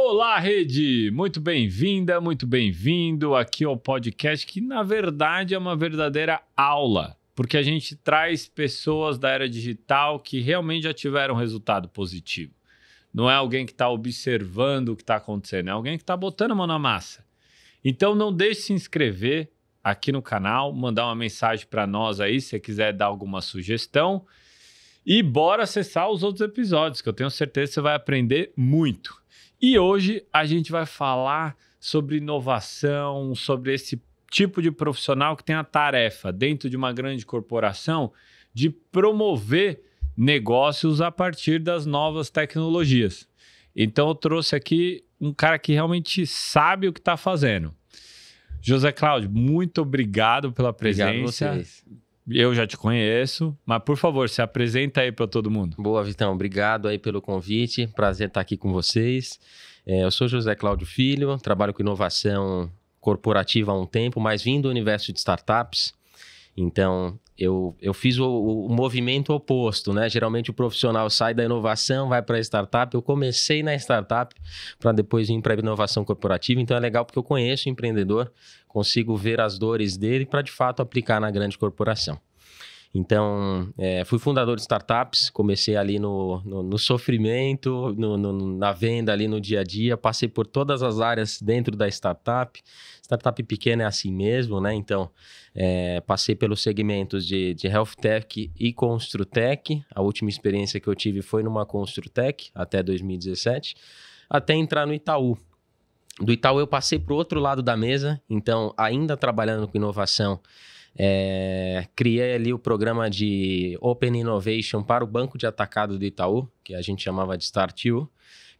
Olá, rede! Muito bem-vinda, muito bem-vindo aqui ao podcast que, na verdade, é uma verdadeira aula, porque a gente traz pessoas da era digital que realmente já tiveram resultado positivo. Não é alguém que está observando o que está acontecendo, é alguém que está botando a mão na massa. Então, não deixe de se inscrever aqui no canal, mandar uma mensagem para nós aí, se você quiser dar alguma sugestão. E bora acessar os outros episódios, que eu tenho certeza que você vai aprender muito. E hoje a gente vai falar sobre inovação, sobre esse tipo de profissional que tem a tarefa, dentro de uma grande corporação, de promover negócios a partir das novas tecnologias. Então eu trouxe aqui um cara que realmente sabe o que está fazendo. José Cláudio, muito obrigado pela presença. Obrigado a vocês. Eu já te conheço, mas por favor, se apresenta aí para todo mundo. Boa, Vitão. Obrigado aí pelo convite. Prazer estar aqui com vocês. Eu sou José Cláudio Filho, trabalho com inovação corporativa há um tempo, mas vim do universo de startups. Então, eu fiz o movimento oposto, né? Geralmente o profissional sai da inovação, vai para a startup. Eu comecei na startup para depois vir para a inovação corporativa. Então, é legal porque eu conheço o empreendedor, consigo ver as dores dele para, de fato, aplicar na grande corporação. Então, fui fundador de startups, comecei ali no sofrimento, na venda ali no dia a dia, passei por todas as áreas dentro da startup. Startup pequena é assim mesmo, né? Então, passei pelos segmentos de Health Tech e Construtech. A última experiência que eu tive foi numa Construtech, até 2017, até entrar no Itaú. Do Itaú eu passei para o outro lado da mesa, então, ainda trabalhando com inovação, criei ali o programa de Open Innovation para o banco de atacado do Itaú, que a gente chamava de Start.U.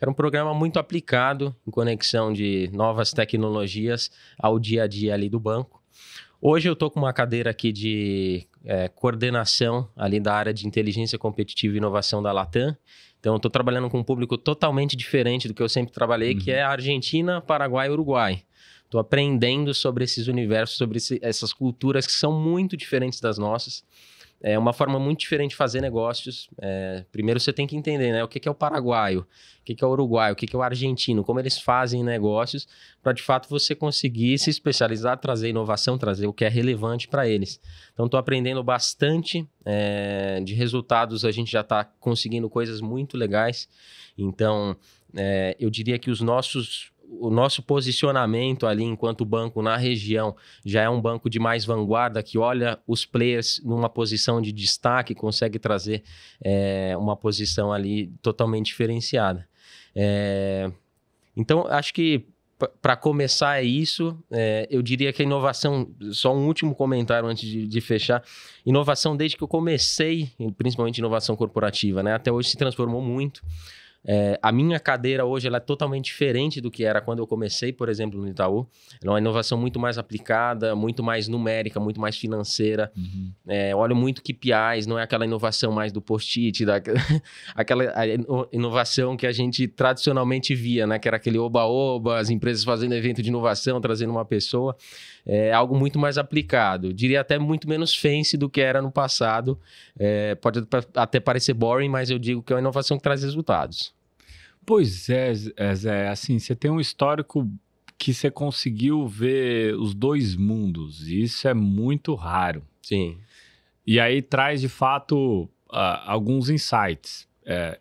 Era um programa muito aplicado em conexão de novas tecnologias ao dia a dia ali do banco. Hoje eu estou com uma cadeira aqui de coordenação ali da área de inteligência competitiva e inovação da Latam. Então, eu estou trabalhando com um público totalmente diferente do que eu sempre trabalhei, que é a Argentina, Paraguai e Uruguai. Estou aprendendo sobre esses universos, sobre essas culturas que são muito diferentes das nossas. É uma forma muito diferente de fazer negócios. Primeiro você tem que entender, né, o que é o paraguaio, o que é o uruguaio, o que é o argentino, como eles fazem negócios, para de fato você conseguir se especializar, trazer inovação, trazer o que é relevante para eles. Então estou aprendendo bastante de resultados, a gente já está conseguindo coisas muito legais. Então eu diria que o nosso posicionamento ali enquanto banco na região já é um banco de mais vanguarda, que olha os players numa posição de destaque, consegue trazer uma posição ali totalmente diferenciada. Então, acho que para começar é isso. Eu diria que a inovação, só um último comentário antes de fechar, inovação desde que eu comecei, principalmente inovação corporativa, né, até hoje se transformou muito. A minha cadeira hoje ela é totalmente diferente do que era quando eu comecei, por exemplo, no Itaú. É uma inovação muito mais aplicada, muito mais numérica, muito mais financeira. Olho muito KPIs, não é aquela inovação mais do post-it, aquela inovação que a gente tradicionalmente via, né? Que era aquele oba-oba, as empresas fazendo evento de inovação, trazendo uma pessoa. É algo muito mais aplicado. Diria até muito menos fancy do que era no passado. Pode até parecer boring, mas eu digo que é uma inovação que traz resultados. Pois é, Zé, assim, você tem um histórico que você conseguiu ver os dois mundos, e isso é muito raro. Sim. E aí traz, de fato, alguns insights.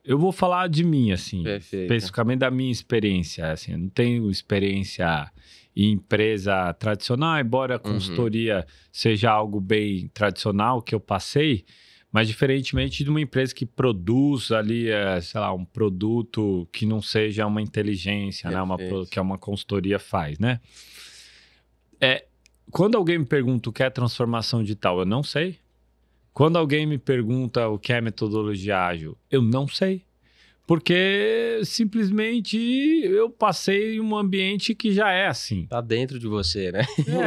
Eu vou falar de mim, assim, Perfeito. especificamente da minha experiência. Assim, eu não tenho experiência em empresa tradicional, embora a consultoria seja algo bem tradicional que eu passei, mas diferentemente de uma empresa que produz ali, sei lá, um produto que não seja uma inteligência, né? Que uma consultoria faz, né? Quando alguém me pergunta o que é transformação digital, eu não sei. Quando alguém me pergunta o que é metodologia ágil, eu não sei. Porque simplesmente eu passei em um ambiente que já é assim. Tá dentro de você, né?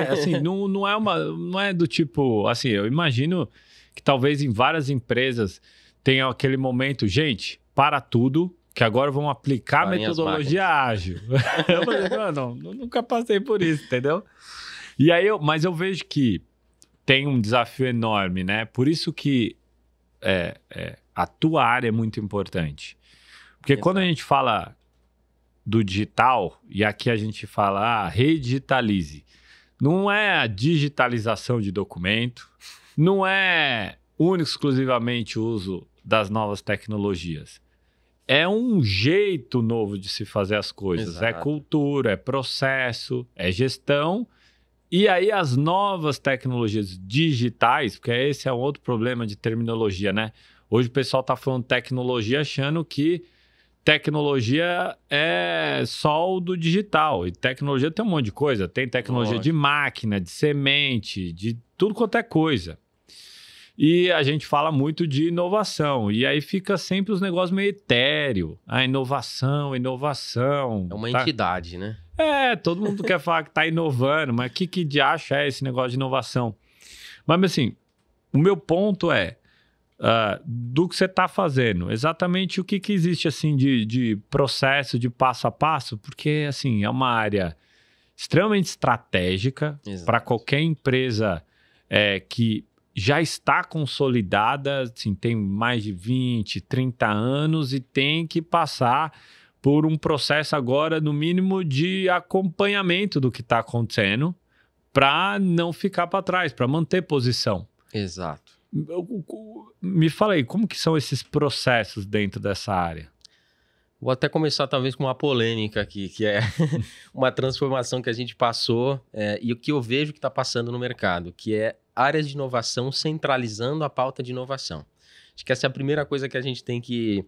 Assim, não é do tipo, assim, eu imagino que talvez em várias empresas tenha aquele momento, gente, para tudo, que agora vamos aplicar metodologia ágil. Eu falei, não, nunca passei por isso, entendeu? E aí mas eu vejo que tem um desafio enorme, né? Por isso que a tua área é muito importante. Porque quando a gente fala do digital, e aqui a gente fala, redigitalize. Não é a digitalização de documento, não é único exclusivamente o uso das novas tecnologias. É um jeito novo de se fazer as coisas. Exato. É cultura, é processo, é gestão. E aí as novas tecnologias digitais, porque esse é um outro problema de terminologia, né? Hoje o pessoal está falando tecnologia achando que tecnologia é só o do digital. E tecnologia tem um monte de coisa. Tem tecnologia de máquina, de semente, de tudo quanto é coisa. E a gente fala muito de inovação. E aí fica sempre os negócios meio etéreo. A inovação. É uma entidade, né? Todo mundo quer falar que está inovando, mas que de acha é esse negócio de inovação? Mas assim, o meu ponto é, do que você está fazendo, exatamente o que existe assim de processo, de passo a passo, porque assim, é uma área extremamente estratégica para qualquer empresa que já está consolidada, assim, tem mais de 20, 30 anos e tem que passar por um processo agora, no mínimo, de acompanhamento do que está acontecendo para não ficar para trás, para manter posição. Exato. Me fala aí, como que são esses processos dentro dessa área? Vou até começar talvez com uma polêmica aqui, que é uma transformação que a gente passou e o que eu vejo que está passando no mercado, que é áreas de inovação centralizando a pauta de inovação. Acho que essa é a primeira coisa que a gente tem que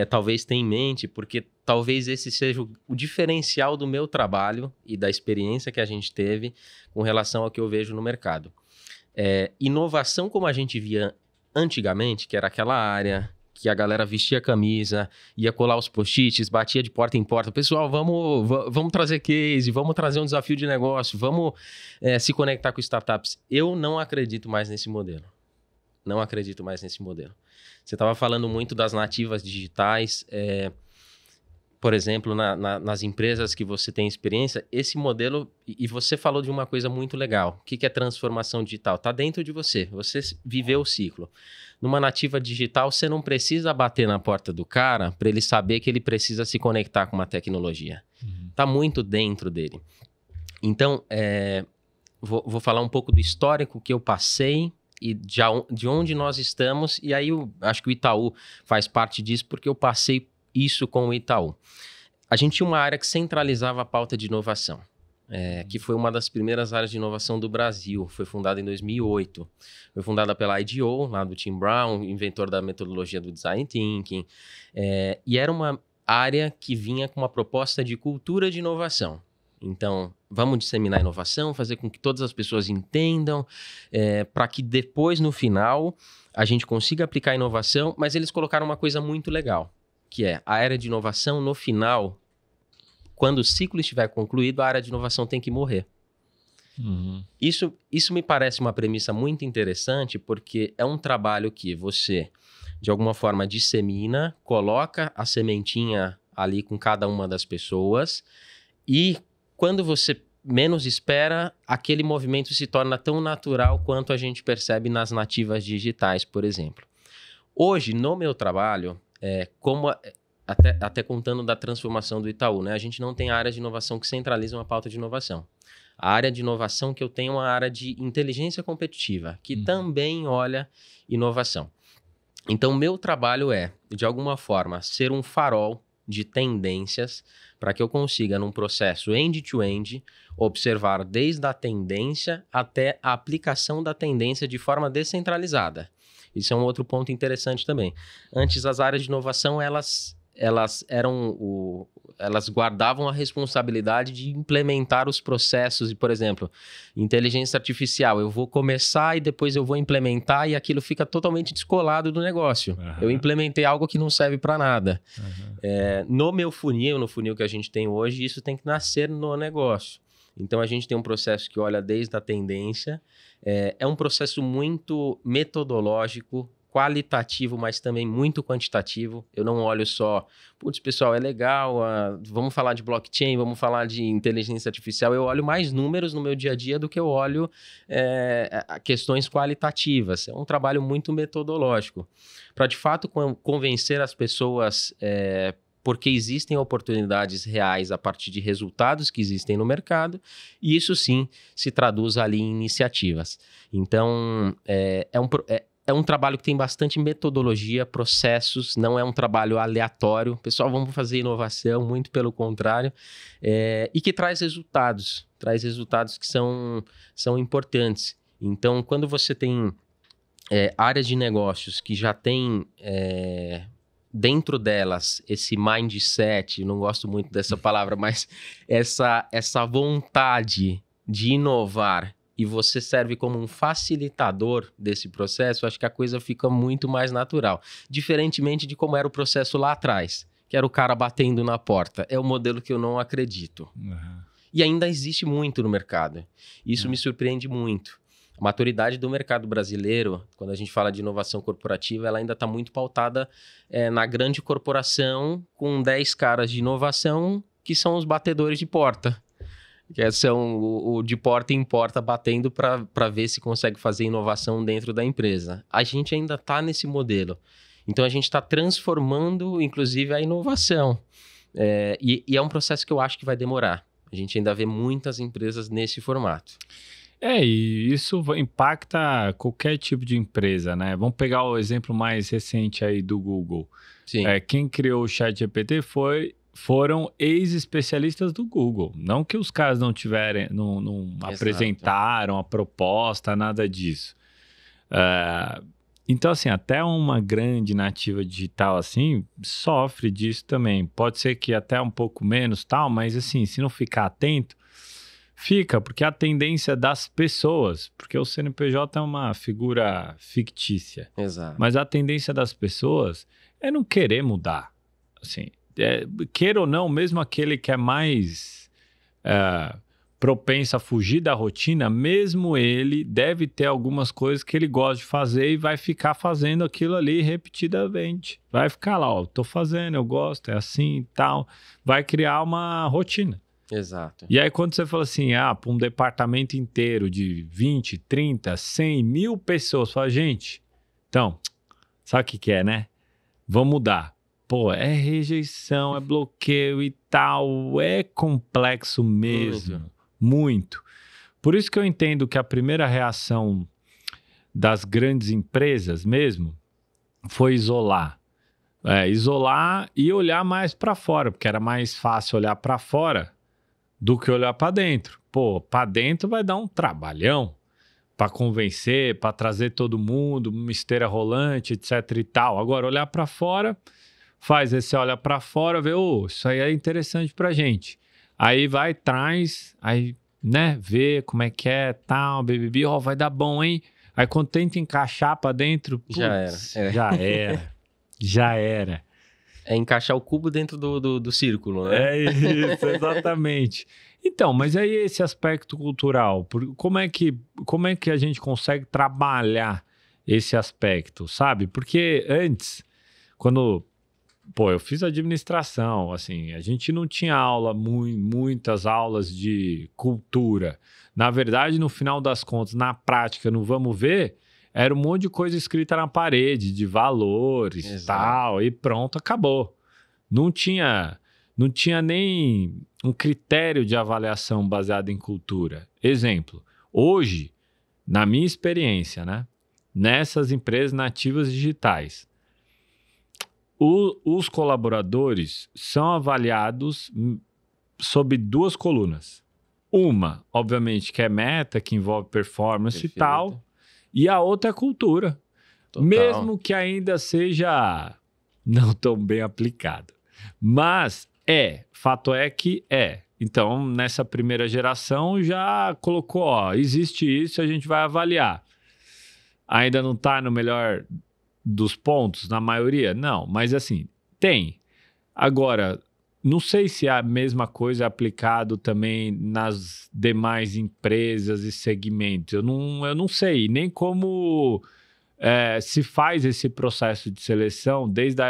talvez ter em mente, porque talvez esse seja o diferencial do meu trabalho e da experiência que a gente teve com relação ao que eu vejo no mercado. Inovação como a gente via antigamente, que era aquela área que a galera vestia a camisa, ia colar os post-its, batia de porta em porta. Pessoal, vamos trazer case, vamos trazer um desafio de negócio, vamos se conectar com startups. Eu não acredito mais nesse modelo. Não acredito mais nesse modelo. Você estava falando muito das nativas digitais. Por exemplo, nas empresas que você tem experiência, esse modelo... E você falou de uma coisa muito legal. O que é transformação digital? Está dentro de você. Você viveu o ciclo. Numa nativa digital, você não precisa bater na porta do cara para ele saber que ele precisa se conectar com uma tecnologia. Está muito dentro dele. Então, vou falar um pouco do histórico que eu passei e de onde nós estamos. E aí, acho que o Itaú faz parte disso, porque eu passei isso com o Itaú. A gente tinha uma área que centralizava a pauta de inovação, que foi uma das primeiras áreas de inovação do Brasil. Foi fundada em 2008. Foi fundada pela IDEO, lá do Tim Brown, inventor da metodologia do Design Thinking. E era uma área que vinha com uma proposta de cultura de inovação. Então, vamos disseminar inovação, fazer com que todas as pessoas entendam, para que depois, no final, a gente consiga aplicar a inovação, mas eles colocaram uma coisa muito legal, que é a área de inovação, no final, quando o ciclo estiver concluído, a área de inovação tem que morrer. Isso me parece uma premissa muito interessante, porque é um trabalho que você, de alguma forma, dissemina, coloca a sementinha ali com cada uma das pessoas e quando você menos espera, aquele movimento se torna tão natural quanto a gente percebe nas nativas digitais, por exemplo. Hoje, no meu trabalho, até contando da transformação do Itaú, né? A gente não tem área de inovação que centraliza uma pauta de inovação. A área de inovação que eu tenho é uma área de inteligência competitiva, que também olha inovação. Então, meu trabalho é, de alguma forma, ser um farol de tendências para que eu consiga, num processo end-to-end, observar desde a tendência até a aplicação da tendência de forma descentralizada. Isso é um outro ponto interessante também. Antes, as áreas de inovação, elas guardavam a responsabilidade de implementar os processos. E, por exemplo, inteligência artificial, eu vou começar e depois eu vou implementar e aquilo fica totalmente descolado do negócio. Eu implementei algo que não serve para nada. No meu funil, no funil que a gente tem hoje, isso tem que nascer no negócio. Então, a gente tem um processo que olha desde a tendência. É um processo muito metodológico, qualitativo, mas também muito quantitativo. Eu não olho só, putz, pessoal, é legal, vamos falar de blockchain, vamos falar de inteligência artificial. Eu olho mais números no meu dia a dia do que eu olho questões qualitativas. É um trabalho muito metodológico. Para, de fato, convencer as pessoas porque existem oportunidades reais a partir de resultados que existem no mercado, e isso sim se traduz ali em iniciativas. Então, é um trabalho que tem bastante metodologia, processos, não é um trabalho aleatório. Pessoal, vamos fazer inovação, muito pelo contrário, e que traz resultados que são importantes. Então, quando você tem áreas de negócios que já têm dentro delas esse mindset, não gosto muito dessa palavra, mas essa vontade de inovar, e você serve como um facilitador desse processo, acho que a coisa fica muito mais natural. Diferentemente de como era o processo lá atrás, que era o cara batendo na porta. É um modelo que eu não acredito. Uhum. E ainda existe muito no mercado. Isso me surpreende muito. A maturidade do mercado brasileiro, quando a gente fala de inovação corporativa, ela ainda está muito pautada na grande corporação, com 10 caras de inovação, que são os batedores de porta. Que são o de porta em porta batendo para ver se consegue fazer inovação dentro da empresa. A gente ainda está nesse modelo. Então, a gente está transformando, inclusive, a inovação. E é um processo que eu acho que vai demorar. A gente ainda vê muitas empresas nesse formato. E isso impacta qualquer tipo de empresa, né? Vamos pegar o exemplo mais recente aí do Google. Sim. Quem criou o ChatGPT foram ex-especialistas do Google. Não que os caras não apresentaram a proposta, nada disso. Então, assim, até uma grande nativa digital, assim, sofre disso também. Pode ser que até um pouco menos, tal, mas, assim, se não ficar atento, fica, porque a tendência das pessoas, porque o CNPJ é uma figura fictícia. Exato. Mas a tendência das pessoas é não querer mudar, assim. Queira ou não, mesmo aquele que é mais propenso a fugir da rotina, mesmo ele deve ter algumas coisas que ele gosta de fazer e vai ficar fazendo aquilo ali repetidamente. Vai ficar lá, ó, tô fazendo, eu gosto, é assim e tal. Vai criar uma rotina. Exato. E aí quando você fala assim, para um departamento inteiro de 20, 30, 100 mil pessoas, fala, gente, então, sabe o que é, né? Vamos mudar. Pô, é rejeição, é bloqueio e tal, é complexo mesmo, muito. Por isso que eu entendo que a primeira reação das grandes empresas mesmo foi isolar. Isolar e olhar mais para fora, porque era mais fácil olhar para fora do que olhar para dentro. Pô, para dentro vai dar um trabalhão para convencer, para trazer todo mundo, uma esteira rolante, etc e tal. Agora, olhar para fora... Faz esse olha para fora, vê, isso aí é interessante pra gente. Aí vai, traz, aí, né, vê como é que é, tal, BBB, vai dar bom, hein? Aí quando tenta encaixar pra dentro, putz, já era. É encaixar o cubo dentro do círculo, né? É isso, exatamente. Então, mas aí esse aspecto cultural, como é que a gente consegue trabalhar esse aspecto, sabe? Porque antes, quando... Pô, eu fiz administração, assim, a gente não tinha muitas aulas de cultura. Na verdade, no final das contas, na prática, no vamos ver, era um monte de coisa escrita na parede, de valores e tal, e pronto, acabou. Não tinha nem um critério de avaliação baseado em cultura. Exemplo, hoje, na minha experiência, né, nessas empresas nativas digitais, os colaboradores são avaliados sob 2 colunas. Uma, obviamente, que é meta, que envolve performance e tal. E a outra é cultura. Total. Mesmo que ainda seja não tão bem aplicado. Mas fato é que é. Então, nessa primeira geração, já colocou, existe isso, a gente vai avaliar. Ainda não está no melhor... dos pontos, na maioria? Não, mas assim, tem. Agora, não sei se a mesma coisa é aplicado também nas demais empresas e segmentos. Eu não sei nem como se faz esse processo de seleção desde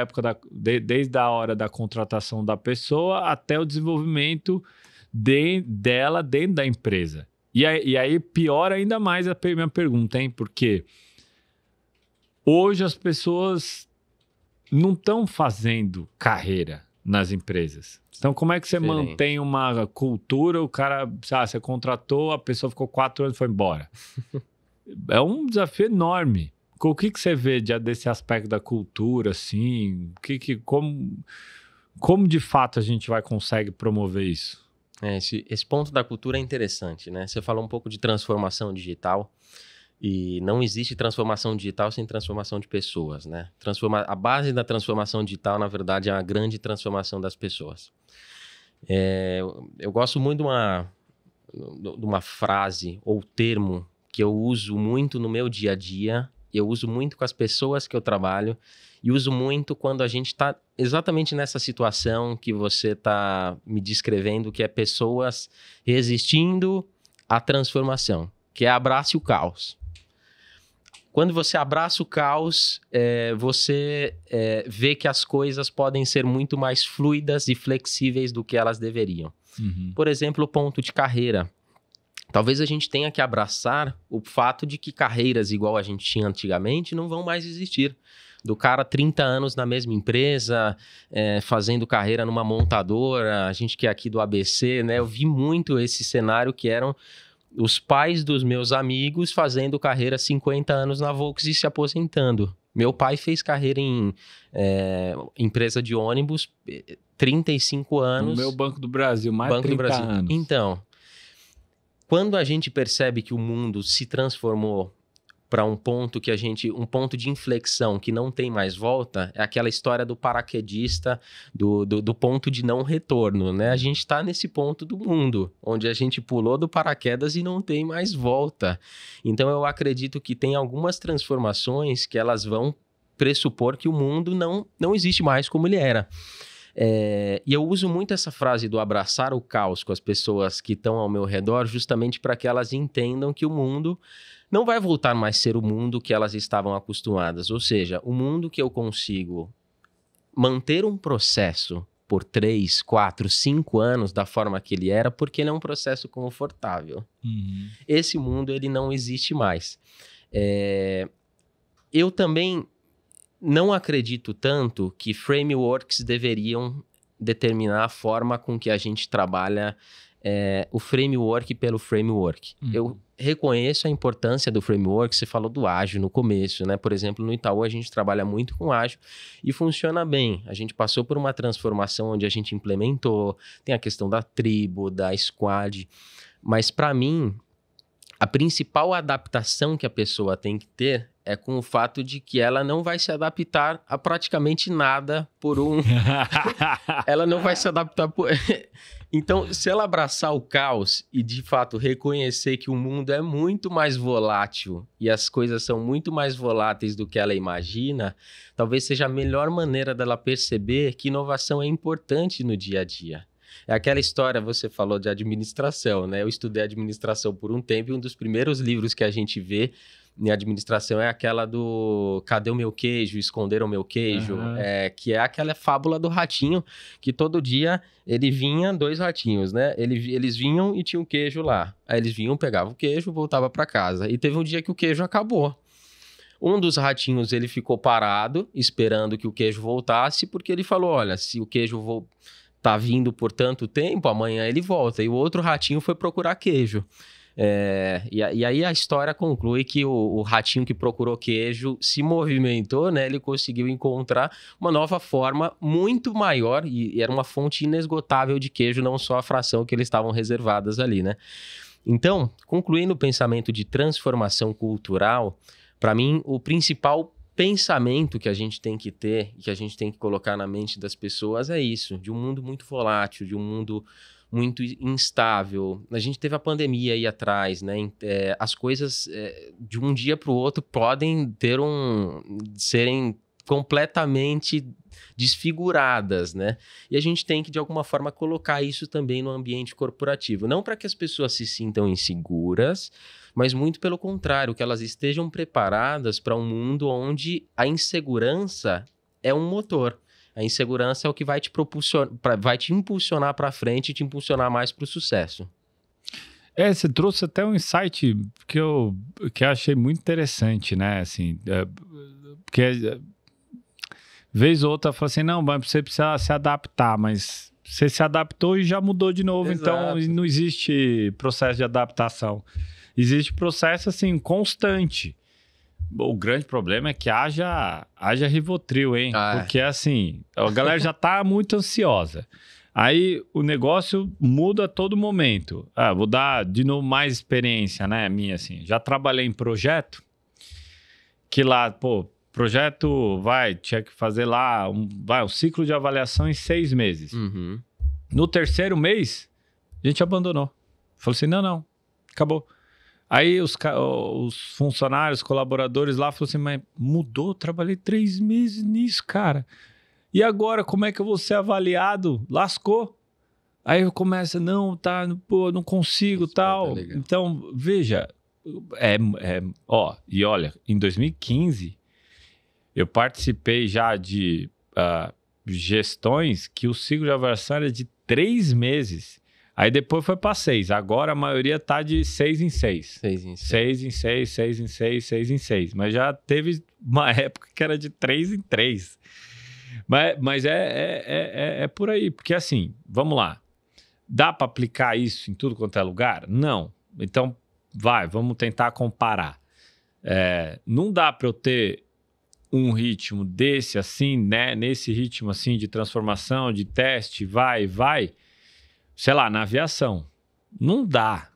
desde a hora da contratação da pessoa até o desenvolvimento dela dentro da empresa. E aí piora ainda mais a minha pergunta, hein? Porque hoje as pessoas não estão fazendo carreira, nas empresas. Então, como é que você Diferente. mantém uma cultura, o cara, você contratou, a pessoa ficou 4 anos e foi embora? É um desafio enorme. O que você vê desse aspecto da cultura, assim? Como de fato a gente consegue promover isso? Esse ponto da cultura é interessante, né? Você falou um pouco de transformação digital e não existe transformação digital sem transformação de pessoas, né? A base da transformação digital, na verdade, é a grande transformação das pessoas. Eu gosto muito de uma frase ou termo que eu uso muito no meu dia a dia, eu uso muito com as pessoas que eu trabalho e uso muito quando a gente está exatamente nessa situação que você está me descrevendo, que é pessoas resistindo à transformação, que é abrace o caos. Quando você abraça o caos, você vê que as coisas podem ser muito mais fluidas e flexíveis do que elas deveriam. Uhum. Por exemplo, o ponto de carreira. Talvez a gente tenha que abraçar o fato de que carreiras igual a gente tinha antigamente não vão mais existir. Do cara 30 anos na mesma empresa, fazendo carreira numa montadora, a gente que é aqui do ABC, né? Eu vi muito esse cenário que eram os pais dos meus amigos fazendo carreira 50 anos na Volks e se aposentando. Meu pai fez carreira em empresa de ônibus, 35 anos. No meu Banco do Brasil, mais de 30 anos. Então, quando a gente percebe que o mundo se transformou para um ponto um ponto de inflexão que não tem mais volta, é aquela história do paraquedista, do ponto de não retorno, né? A gente está nesse ponto do mundo, onde a gente pulou do paraquedas e não tem mais volta. Então eu acredito que tem algumas transformações que elas vão pressupor que o mundo não existe mais como ele era. E eu uso muito essa frase do abraçar o caos com as pessoas que estão ao meu redor, justamente para que elas entendam que o mundo não vai voltar mais a ser o mundo que elas estavam acostumadas. Ou seja, o mundo que eu consigo manter um processo por 3, 4, 5 anos da forma que ele era, porque ele é um processo confortável. Uhum. Esse mundo ele não existe mais. Eu também não acredito tanto que frameworks deveriam determinar a forma com que a gente trabalha o framework pelo framework. Uhum. Eu reconheço a importância do framework, você falou do ágil no começo, né? Por exemplo, no Itaú a gente trabalha muito com ágil e funciona bem. A gente passou por uma transformação onde a gente implementou, tem a questão da tribo, da squad, mas para mim, a principal adaptação que a pessoa tem que ter é com o fato de que ela não vai se adaptar a praticamente nada ela não vai se adaptar Então, se ela abraçar o caos e, de fato, reconhecer que o mundo é muito mais volátil e as coisas são muito mais voláteis do que ela imagina, talvez seja a melhor maneira dela perceber que inovação é importante no dia a dia. É aquela história, você falou de administração, né? Eu estudei administração por um tempo e um dos primeiros livros que a gente vê em administração é aquela do Cadê o meu queijo? Esconderam o meu queijo? Uhum. Que é aquela fábula do ratinho, que todo dia ele vinha, 2 ratinhos, né? Eles vinham e tinha um queijo lá. Aí eles vinham, pegavam o queijo, voltava para casa. E teve um dia que o queijo acabou. Um dos ratinhos, ele ficou parado, esperando que o queijo voltasse, porque ele falou, olha, se o queijo tá vindo por tanto tempo, amanhã ele volta. E o outro ratinho foi procurar queijo. E aí a história conclui que o ratinho que procurou queijo se movimentou, né? Ele conseguiu encontrar uma nova forma muito maior e era uma fonte inesgotável de queijo, não só a fração que eles estavam reservadas ali, né? Então, concluindo o pensamento de transformação cultural, para mim, o principal pensamento que a gente tem que ter e que a gente tem que colocar na mente das pessoas é isso, de um mundo muito volátil, de um mundo muito instável. A gente teve a pandemia aí atrás, né? As coisas de um dia para o outro podem serem completamente desfiguradas, né? E a gente tem que, de alguma forma, colocar isso também no ambiente corporativo. Não para que as pessoas se sintam inseguras, mas muito pelo contrário, que elas estejam preparadas para um mundo onde a insegurança é um motor. A insegurança é o que vai te impulsionar para frente e te impulsionar mais para o sucesso. Você trouxe até um insight que eu achei muito interessante, né? Assim, porque Vez ou outra, fala assim, não, mas você precisa se adaptar, mas você se adaptou e já mudou de novo, então não existe processo de adaptação. Existe processo, assim, constante. O grande problema é que haja Rivotril, hein? Porque, assim, a galera já tá muito ansiosa. Aí o negócio muda a todo momento. Vou dar de novo mais experiência, né? Minha, assim. Já trabalhei em projeto, que lá, projeto tinha que fazer lá um ciclo de avaliação em 6 meses. Uhum. No terceiro mês, a gente abandonou. Falou assim, não, acabou. Aí os funcionários, colaboradores lá falaram assim, mas mudou, trabalhei 3 meses nisso, cara. E agora, como é que eu vou ser avaliado? Lascou. Aí eu começo, não consigo, tal. Tá, então, veja, e olha, em 2015, eu participei já de gestões que o ciclo de avaliação era de 3 meses. Aí depois foi para 6. Agora a maioria tá de 6 em 6. 6 em 6. 6 em 6, 6 em 6, 6 em 6. Mas já teve uma época que era de 3 em 3. Mas é por aí. Porque assim, vamos lá. Dá para aplicar isso em tudo quanto é lugar? Não. Então, vamos tentar comparar. Não dá para eu ter um ritmo desse assim, né? Nesse ritmo assim de transformação, de teste, sei lá, na aviação. Não dá.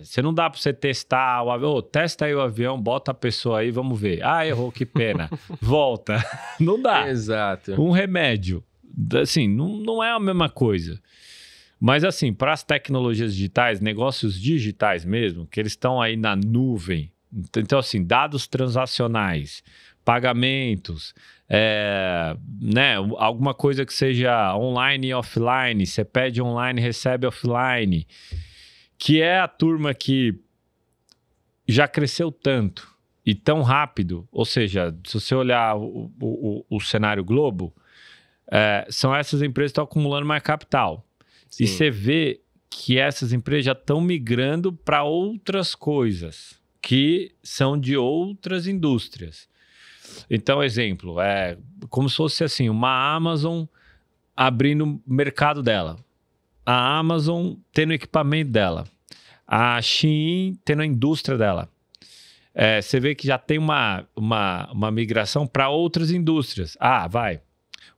Você não dá para você testar o avião. Testa aí o avião, bota a pessoa aí, vamos ver. Errou, que pena. Volta. Não dá. Exato. Um remédio. Assim, não é a mesma coisa. Mas assim, para as tecnologias digitais, negócios digitais mesmo, que eles estão aí na nuvem. Então, assim, dados transacionais, pagamentos, né, alguma coisa que seja online e offline, você pede online, recebe offline, que é a turma que já cresceu tanto e tão rápido, ou seja, se você olhar o cenário globo, são essas empresas que estão acumulando mais capital. Sim. E você vê que essas empresas já estão migrando para outras coisas, que são de outras indústrias. Então, exemplo, como se fosse assim, uma Amazon abrindo o mercado dela, a Amazon tendo o equipamento dela, a Shein tendo a indústria dela. Você vê que já tem uma migração para outras indústrias.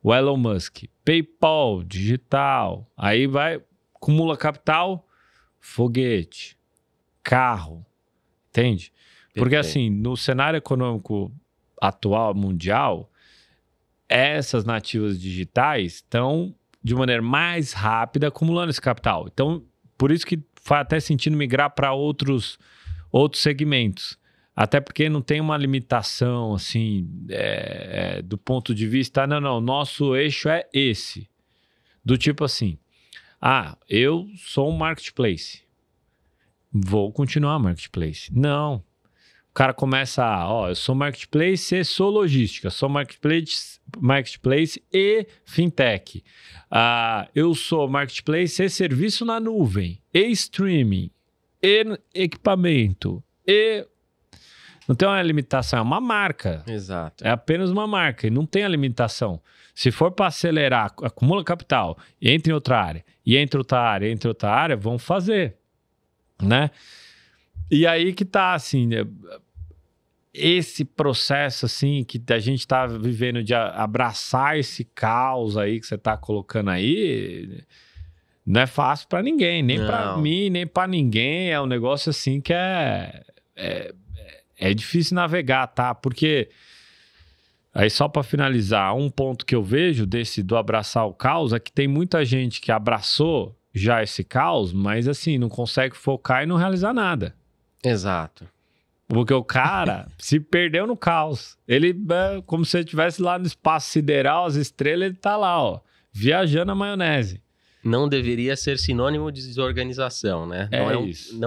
O Elon Musk, PayPal, digital, aí acumula capital, foguete, carro, entende? Porque assim, no cenário econômico atual, mundial, essas nativas digitais estão de maneira mais rápida acumulando esse capital. Então, por isso que faz até sentido migrar para outros segmentos. Até porque não tem uma limitação, assim, do ponto de vista, não, nosso eixo é esse. Do tipo assim, eu sou um marketplace, vou continuar marketplace. Não. O cara começa eu sou marketplace e sou logística, sou marketplace e fintech. Eu sou marketplace e serviço na nuvem, e streaming, e equipamento, e... Não tem uma limitação, é uma marca. Exato. É apenas uma marca e não tem a limitação. Se for para acelerar, acumula capital, entra em outra área, e entra outra área, entra outra área, vão fazer, né? E aí que tá, assim, esse processo, assim, que a gente tá vivendo de abraçar esse caos aí que você tá colocando aí, não é fácil para ninguém, nem para mim, nem para ninguém. É um negócio, assim, que é difícil navegar, tá? Porque, aí só para finalizar, um ponto que eu vejo do abraçar o caos é que tem muita gente que abraçou já esse caos, mas assim, não consegue focar e não realizar nada. Exato. Porque o cara se perdeu no caos. Ele, como se ele estivesse lá no espaço sideral, as estrelas, ele tá lá, viajando na maionese. Não deveria ser sinônimo de desorganização, né? Isso.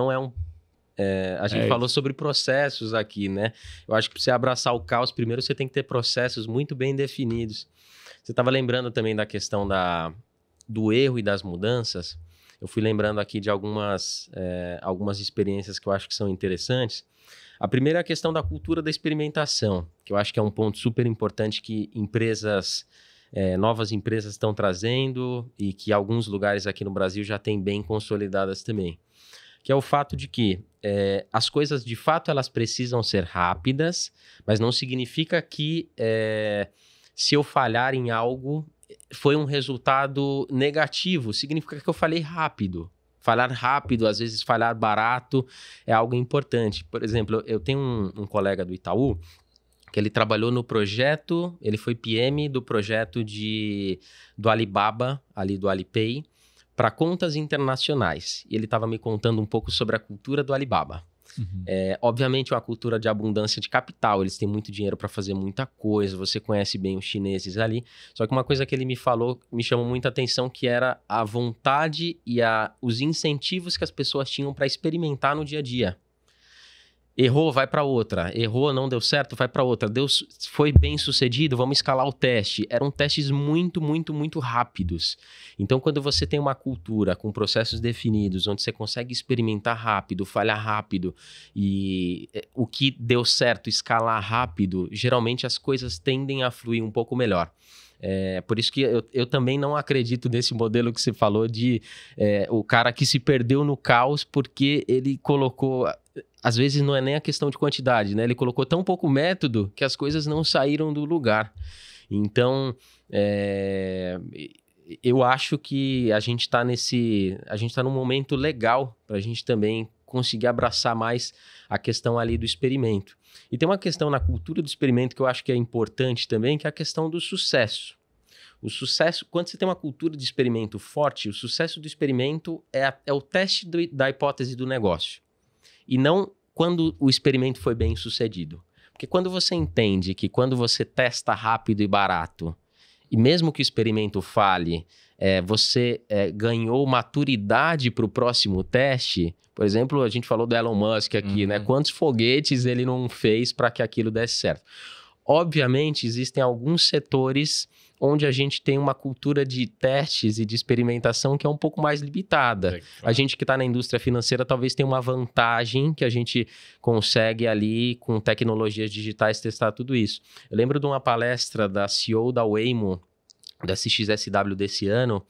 A gente falou sobre processos aqui, né? Eu acho que para você abraçar o caos, primeiro você tem que ter processos muito bem definidos. Você estava lembrando também da questão do erro e das mudanças. Eu fui lembrando aqui de algumas experiências que eu acho que são interessantes. A primeira é a questão da cultura da experimentação, que eu acho que é um ponto super importante que novas empresas estão trazendo e que alguns lugares aqui no Brasil já têm bem consolidadas também. Que é o fato de que as coisas, de fato, elas precisam ser rápidas, mas não significa que se eu falhar em algo, foi um resultado negativo. Significa que eu falei rápido. Falhar rápido, às vezes falhar barato, é algo importante. Por exemplo, eu tenho um colega do Itaú, que ele trabalhou no projeto, ele foi PM do projeto do Alibaba, ali do Alipay, para contas internacionais. E ele estava me contando um pouco sobre a cultura do Alibaba. Uhum. Obviamente, é uma cultura de abundância de capital, eles têm muito dinheiro para fazer muita coisa, você conhece bem os chineses ali. Só que uma coisa que ele me falou, me chamou muita atenção, que era a vontade e os incentivos que as pessoas tinham para experimentar no dia a dia. Errou, vai para outra. Errou, não deu certo, vai para outra. Foi bem sucedido, vamos escalar o teste. Eram testes muito, muito, muito rápidos. Então, quando você tem uma cultura com processos definidos, onde você consegue experimentar rápido, falhar rápido, e o que deu certo, escalar rápido, geralmente as coisas tendem a fluir um pouco melhor. Por isso que eu também não acredito nesse modelo que você falou de o cara que se perdeu no caos porque ele colocou... Às vezes não é nem a questão de quantidade, né? Ele colocou tão pouco método que as coisas não saíram do lugar. Então, eu acho que a gente está num momento legal para a gente também conseguir abraçar mais a questão ali do experimento. E tem uma questão na cultura do experimento que eu acho que é importante também, que é a questão do sucesso. O sucesso, quando você tem uma cultura de experimento forte, o sucesso do experimento é o teste da hipótese do negócio. E não quando o experimento foi bem sucedido. Porque quando você entende que quando você testa rápido e barato, e mesmo que o experimento falhe, você ganhou maturidade para o próximo teste. Por exemplo, a gente falou do Elon Musk aqui, né? Quantos foguetes ele não fez para que aquilo desse certo? Obviamente, existem alguns setores onde a gente tem uma cultura de testes e de experimentação que é um pouco mais limitada. A gente que está na indústria financeira talvez tenha uma vantagem que a gente consegue ali, com tecnologias digitais, testar tudo isso. Eu lembro de uma palestra da CEO da Waymo, da CXSW desse ano.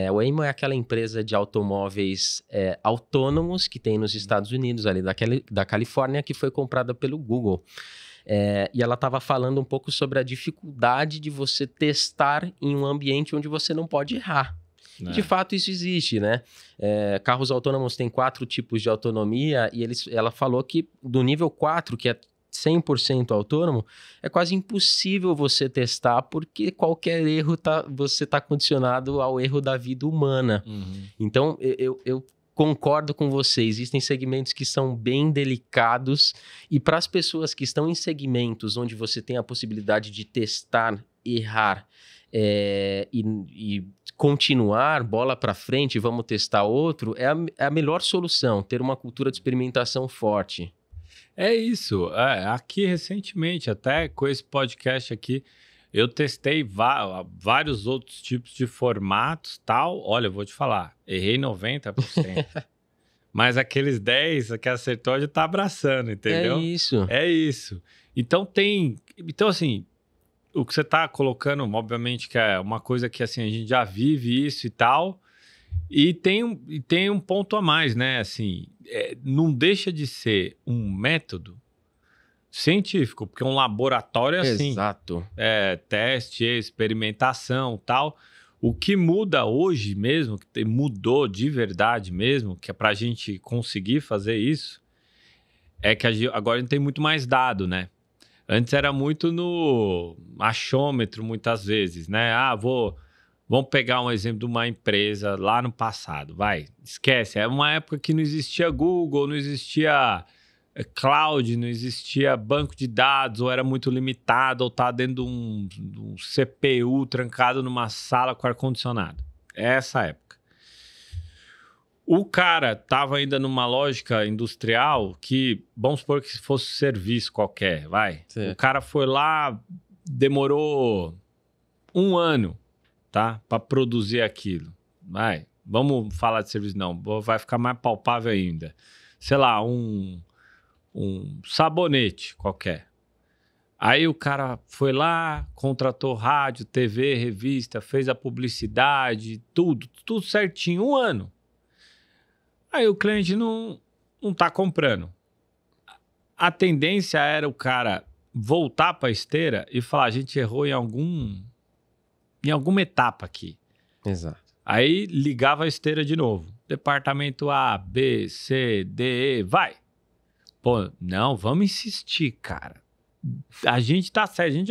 A Waymo é aquela empresa de automóveis autônomos que tem nos Estados Unidos, ali da Califórnia, que foi comprada pelo Google. E ela estava falando um pouco sobre a dificuldade de você testar em um ambiente onde você não pode errar. De fato, isso existe, né? Carros autônomos têm 4 tipos de autonomia e ela falou que do nível 4, que é 100% autônomo, é quase impossível você testar porque qualquer erro você está condicionado ao erro da vida humana. Uhum. Então, eu concordo com você, existem segmentos que são bem delicados e para as pessoas que estão em segmentos onde você tem a possibilidade de testar, errar e continuar, bola para frente, vamos testar outro, é a melhor solução, ter uma cultura de experimentação forte. É isso. Aqui recentemente, até com esse podcast aqui, eu testei vários outros tipos de formatos, tal. Olha, eu vou te falar, errei 90%. Mas aqueles 10% que acertou já tá abraçando, entendeu? É isso. Então assim, o que você tá colocando, obviamente, que é uma coisa que assim, a gente já vive isso e tal. E tem um ponto a mais, né? Assim, não deixa de ser um método científico, porque um laboratório é assim. Exato. Teste, experimentação, tal. O que muda hoje mesmo, que mudou de verdade mesmo, que é para a gente conseguir fazer isso, é que agora a gente tem muito mais dado, né? Antes era muito no achômetro, muitas vezes, né? Vamos pegar um exemplo de uma empresa lá no passado, esquece. É uma época que não existia Google, não existia cloud, não existia banco de dados, ou era muito limitado, ou tá dentro de um CPU trancado numa sala com ar-condicionado. É essa época. O cara tava ainda numa lógica industrial que, vamos supor que fosse serviço qualquer, Sim. O cara foi lá, demorou 1 ano, tá? Para produzir aquilo. Vamos falar de serviço, não. Vai ficar mais palpável ainda. Sei lá, um um sabonete qualquer. Aí o cara foi lá, contratou rádio, TV, revista, fez a publicidade, tudo certinho, 1 ano. Aí o cliente não tá comprando. A tendência era o cara voltar para a esteira e falar, a gente errou em alguma etapa aqui. Exato. Aí ligava a esteira de novo. Departamento A, B, C, D, E, vai. Pô, não, vamos insistir, cara. A gente tá certo, a gente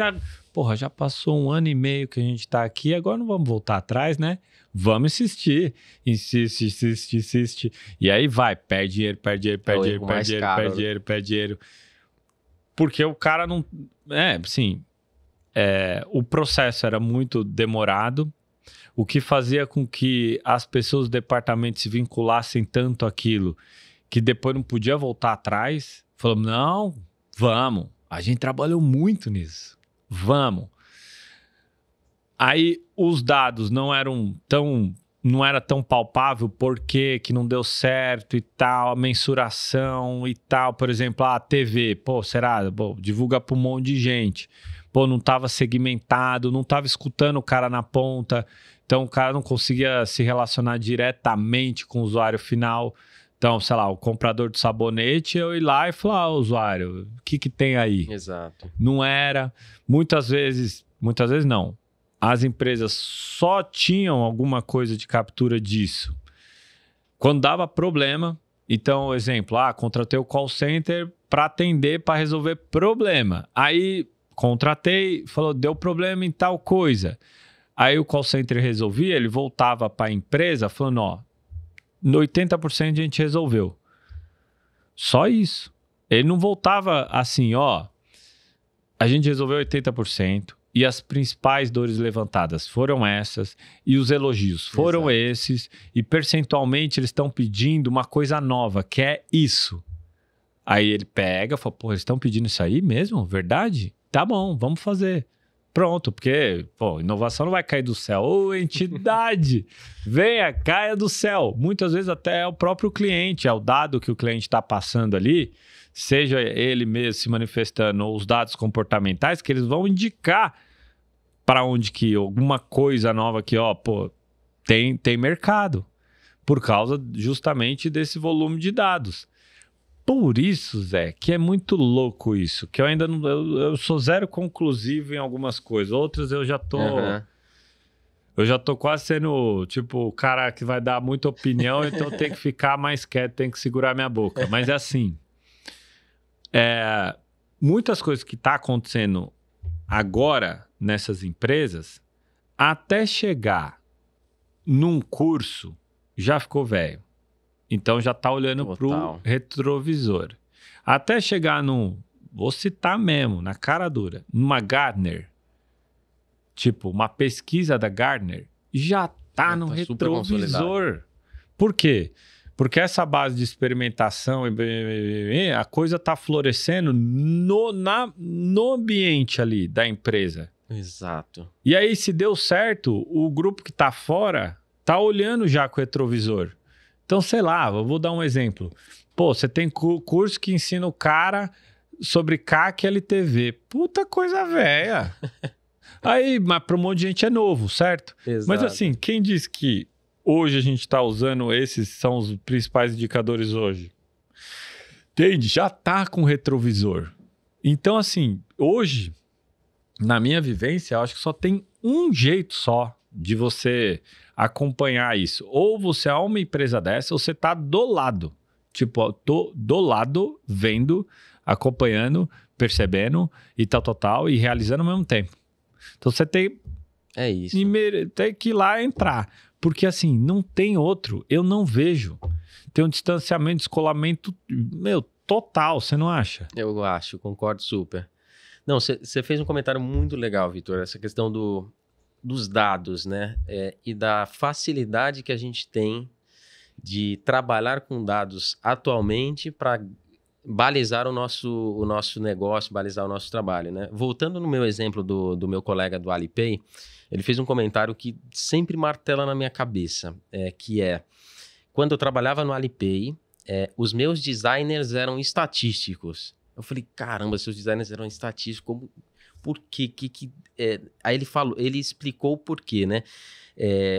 já passou 1 ano e meio que a gente tá aqui, agora não vamos voltar atrás, né? Vamos insistir. Insiste. E aí vai, perde dinheiro. Porque o cara não... o processo era muito demorado, o que fazia com que as pessoas do departamento se vinculassem tanto àquilo que depois não podia voltar atrás. Falamos, não, vamos. A gente trabalhou muito nisso. Vamos. Aí os dados não era tão palpável porque que não deu certo e tal, a mensuração e tal. Por exemplo, a TV, divulga para um monte de gente. Não estava segmentado, não estava escutando o cara na ponta. Então o cara não conseguia se relacionar diretamente com o usuário final. Então, sei lá, o comprador de sabonete, eu ir lá e falar, usuário, o que tem aí? Exato. Não era. Muitas vezes não. As empresas só tinham alguma coisa de captura disso quando dava problema. Então, exemplo, contratei o call center para atender, para resolver problema. Aí, contratei, falou, deu problema em tal coisa. Aí o call center resolvia, ele voltava para a empresa falando, no 80% a gente resolveu. Só isso. Ele não voltava assim, a gente resolveu 80% e as principais dores levantadas foram essas e os elogios foram esses e percentualmente eles estão pedindo uma coisa nova, que é isso. Aí ele pega e fala, eles estão pedindo isso aí mesmo? Verdade? Tá bom, vamos fazer. Pronto, porque, inovação não vai cair do céu. Ô, entidade, venha, caia do céu. Muitas vezes até é o próprio cliente, é o dado que o cliente está passando ali, seja ele mesmo se manifestando ou os dados comportamentais, que eles vão indicar para onde que alguma coisa nova que, tem mercado. Por causa justamente desse volume de dados. Por isso, Zé, que é muito louco isso, que eu ainda não... Eu sou zero conclusivo em algumas coisas. Outras eu já tô... Eu já tô quase sendo, o cara que vai dar muita opinião, então tem que ficar mais quieto, tem que segurar minha boca. Mas é assim, muitas coisas que tá acontecendo agora nessas empresas, até chegar num curso, já ficou velho. Então já tá olhando pro retrovisor. Até chegar vou citar mesmo, na cara dura, numa Gartner, uma pesquisa da Gartner, já tá no retrovisor. Por quê? Porque essa base de experimentação, a coisa tá florescendo no ambiente ali da empresa. Exato. E aí, se deu certo, o grupo que tá fora tá olhando já com o retrovisor. Então, sei lá, eu vou dar um exemplo. Você tem curso que ensina o cara sobre CAC e LTV. Puta coisa velha. Aí, mas para um monte de gente é novo, certo? Exato. Mas assim, quem diz que hoje a gente está usando esses, são os principais indicadores hoje? Entende? Já tá com retrovisor. Então, assim, hoje, na minha vivência, eu acho que só tem um jeito só de você acompanhar isso. Ou você é uma empresa dessa, ou você tá do lado. Eu tô do lado, vendo, acompanhando, percebendo e tal, e realizando ao mesmo tempo. Então você tem... É isso. Tem que ir lá entrar. Porque assim, não tem outro. Eu não vejo. Tem um distanciamento, descolamento, total, você não acha? Eu acho, concordo super. Não, você fez um comentário muito legal, Vitor, essa questão dos dados, né? E da facilidade que a gente tem de trabalhar com dados atualmente para balizar o nosso negócio, balizar o nosso trabalho, né? Voltando no meu exemplo do meu colega do Alipay, ele fez um comentário que sempre martela na minha cabeça, que é, quando eu trabalhava no Alipay, os meus designers eram estatísticos. Eu falei, caramba, seus designers eram estatísticos, como, por quê? Aí ele explicou o porquê, né?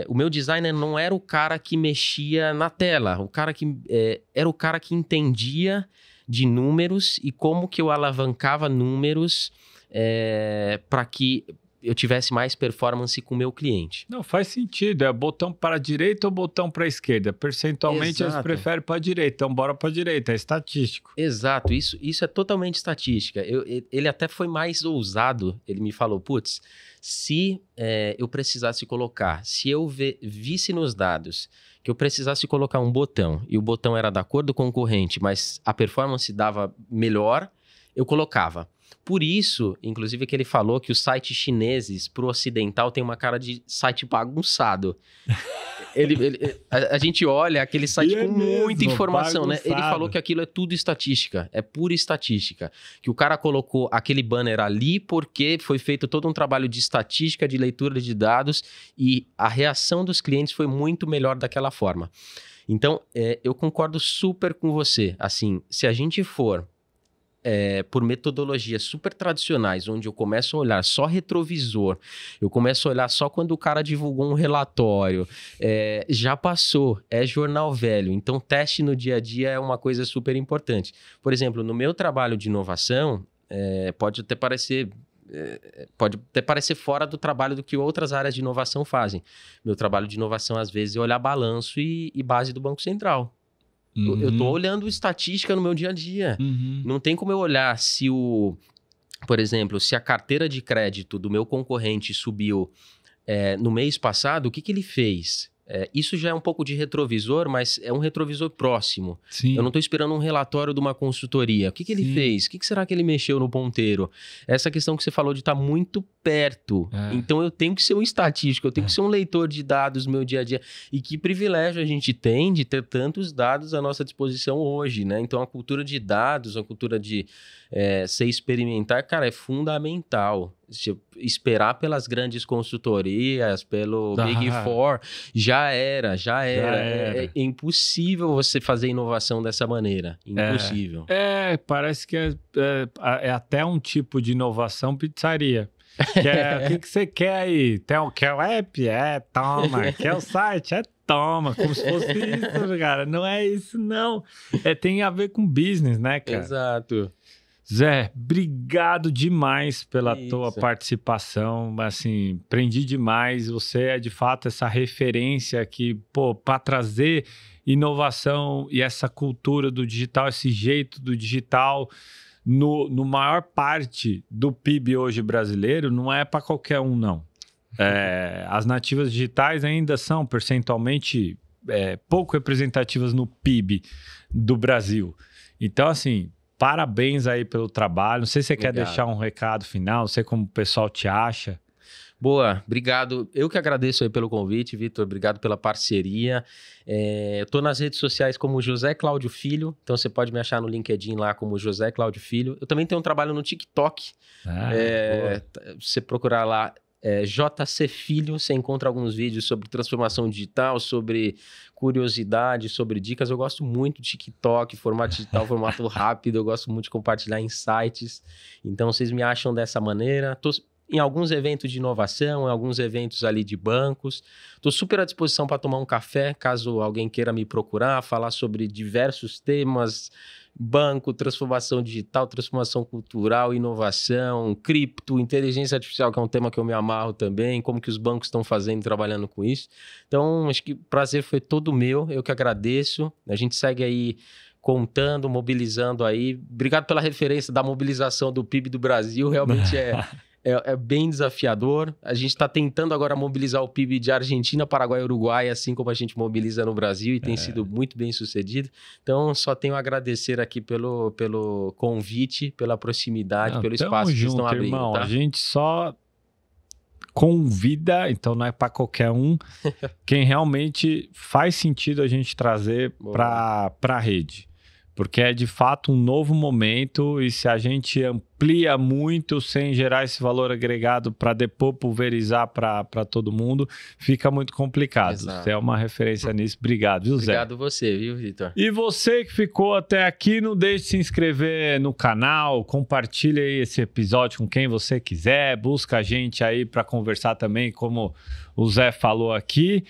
O meu designer não era o cara que mexia na tela, era o cara que entendia de números e como que eu alavancava números para que eu tivesse mais performance com o meu cliente. Não, faz sentido. É botão para a direita ou botão para a esquerda? Percentualmente eles preferem para a direita, então bora para a direita, é estatístico. Exato, isso é totalmente estatística. Ele até foi mais ousado, ele me falou, putz, se eu precisasse colocar, se eu visse nos dados que eu precisasse colocar um botão e o botão era da cor do concorrente, mas a performance dava melhor, eu colocava. Por isso, inclusive, que ele falou que os sites chineses pro ocidental tem uma cara de site bagunçado. A gente olha aquele site com muita informação, bagunçado, né? Ele falou que aquilo é tudo estatística, é pura estatística. Que o cara colocou aquele banner ali porque foi feito todo um trabalho de estatística, de leitura de dados e a reação dos clientes foi muito melhor daquela forma. Então, eu concordo super com você. Assim, se a gente for por metodologias super tradicionais, onde eu começo a olhar só retrovisor, eu começo a olhar só quando o cara divulgou um relatório, já passou, é jornal velho, então teste no dia a dia é uma coisa super importante. Por exemplo, no meu trabalho de inovação, pode até parecer fora do trabalho do que outras áreas de inovação fazem. Meu trabalho de inovação, às vezes, é olhar balanço e base do Banco Central. Uhum. Eu tô olhando estatística no meu dia a dia. Uhum. Não tem como eu olhar por exemplo, se a carteira de crédito do meu concorrente subiu no mês passado, o que ele fez? Isso já é um pouco de retrovisor, mas é um retrovisor próximo. Sim. Eu não estou esperando um relatório de uma consultoria. O que ele fez? O que será que ele mexeu no ponteiro? Essa questão que você falou de estar muito perto. Então, eu tenho que ser um estatístico, eu tenho que ser um leitor de dados no meu dia a dia. E que privilégio a gente tem de ter tantos dados à nossa disposição hoje, né? Então, a cultura de dados, a cultura de ser experimentar, cara, é fundamental. Se esperar pelas grandes consultorias, pelo Big Four, já era. É impossível você fazer inovação dessa maneira. Impossível. Parece que é até um tipo de inovação pizzaria. O que você quer aí? Quer o app? Toma. Quer o site? Toma. Como se fosse isso, cara. Não é isso, não. Tem a ver com business, né, cara? Exato. Zé, obrigado demais pela tua participação, assim, aprendi demais, você é de fato essa referência aqui, para trazer inovação e essa cultura do digital, esse jeito do digital no maior parte do PIB hoje brasileiro, não é para qualquer um, não. As nativas digitais ainda são percentualmente pouco representativas no PIB do Brasil. Então, assim, parabéns aí pelo trabalho. Não sei se você quer deixar um recado final, não sei como o pessoal te acha. Boa, obrigado. Eu que agradeço aí pelo convite, Vitor. Obrigado pela parceria. Eu tô nas redes sociais como José Cláudio Filho, então você pode me achar no LinkedIn lá como José Cláudio Filho. Eu também tenho um trabalho no TikTok. Você procurar lá JC Filho, você encontra alguns vídeos sobre transformação digital, sobre curiosidade, sobre dicas. Eu gosto muito de TikTok, formato digital, formato rápido. Eu gosto muito de compartilhar insights. Então, vocês me acham dessa maneira. Tô em alguns eventos de inovação, em alguns eventos ali de bancos. Estou super à disposição para tomar um café, caso alguém queira me procurar, falar sobre diversos temas, banco, transformação digital, transformação cultural, inovação, cripto, inteligência artificial, que é um tema que eu me amarro também, como que os bancos estão fazendo, trabalhando com isso. Então, acho que o prazer foi todo meu, eu que agradeço. A gente segue aí contando, mobilizando aí. Obrigado pela referência da mobilização do PIB do Brasil, realmente é bem desafiador. A gente está tentando agora mobilizar o PIB de Argentina, Paraguai e Uruguai, assim como a gente mobiliza no Brasil, e tem sido muito bem sucedido. Então, só tenho a agradecer aqui pelo convite, pela proximidade, pelo espaço que vocês estão abrindo. Irmão, tá? A gente só convida, então não é para qualquer um, quem realmente faz sentido a gente trazer para a rede. porque é de fato um novo momento e se a gente amplia muito sem gerar esse valor agregado para depois pulverizar para todo mundo, fica muito complicado. Exato. Você é uma referência nisso. Obrigado, viu, Zé? Obrigado você, viu, Vitor? E você que ficou até aqui, não deixe de se inscrever no canal, compartilha aí esse episódio com quem você quiser, busca a gente aí para conversar também, como o Zé falou aqui.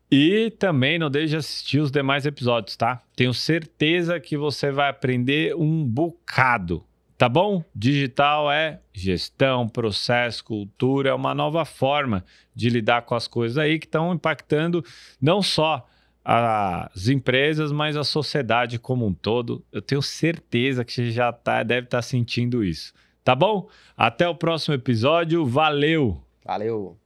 E também não deixe de assistir os demais episódios, tá? Tenho certeza que você vai aprender um bocado, tá bom? Digital é gestão, processo, cultura, é uma nova forma de lidar com as coisas aí que estão impactando não só as empresas, mas a sociedade como um todo. Eu tenho certeza que você já deve estar sentindo isso, tá bom? Até o próximo episódio, valeu! Valeu!